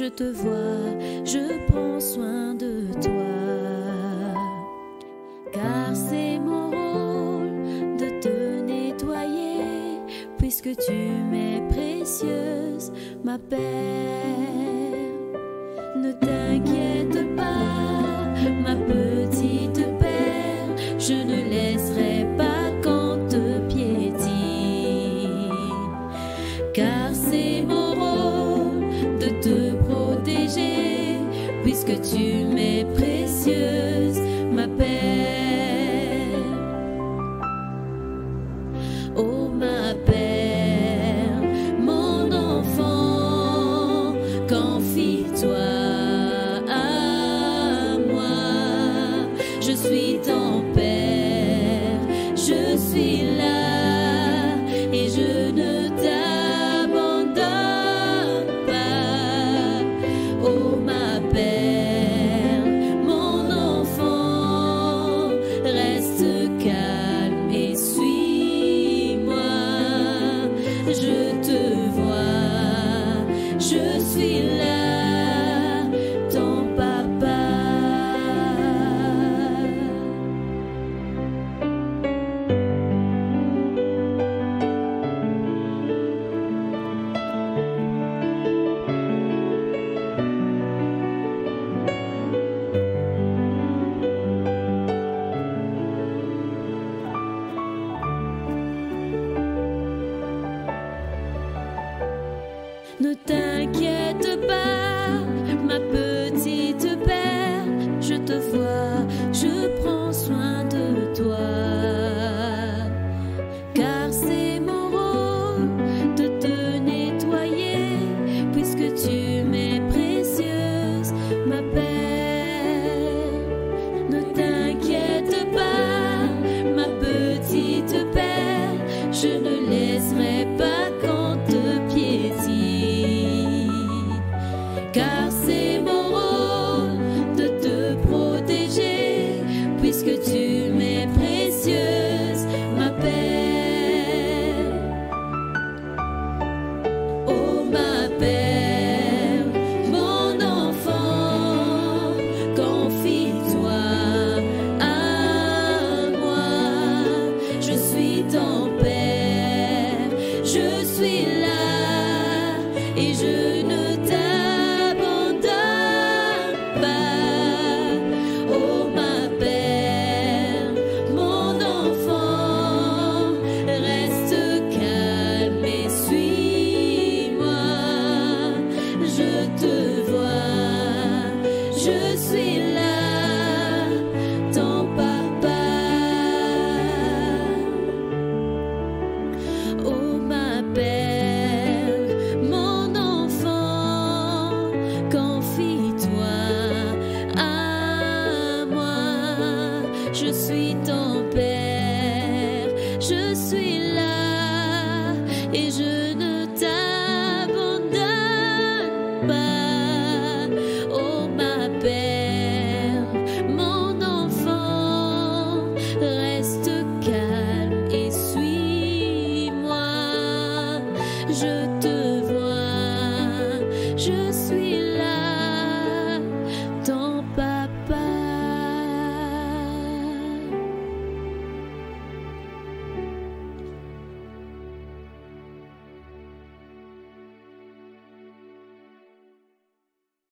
je te vois, je prends soin de toi. Car c'est mon rôle de te nettoyer, puisque tu m'es précieuse, ma perle. Ne t'inquiète pas, ma petite perle, je ne laisserai pas qu'on te piétine. Car c'est mon rôle de te protéger, puisque tu m'es précieuse, ma perle. Oh ma perle, mon enfant, confie-toi à moi. Je suis ton père, je suis là et je ne t'abandonne pas. Oh ma perle, mon enfant, reste calme et suis-moi. Je te vois, je suis là, ton papa. Ne t'inquiète pas, ma petite perle, je te vois, je prends soin de toi. Car c'est mon rôle de te nettoyer, puisque tu m'es précieuse, ma perle. Ne t'inquiète pas, ma petite perle, je ne laisserai pas qu'on te piétine. Car c'est mon rôle de te protéger, puisque tu m'es précieuse, ma perle. Oh ma perle, mon enfant, confie-toi à moi. Je suis ton père, je suis là et je ne t'abandonne pas. Oh ma perle, mon enfant, reste calme et suis-moi. Je te vois, je suis là, ton papa. Oh ma perle, mon enfant, confie-toi à moi. Je suis ton père, je suis là et je ne t'abandonne pas. Oh ma perle, mon enfant, reste calme et suis-moi. Je te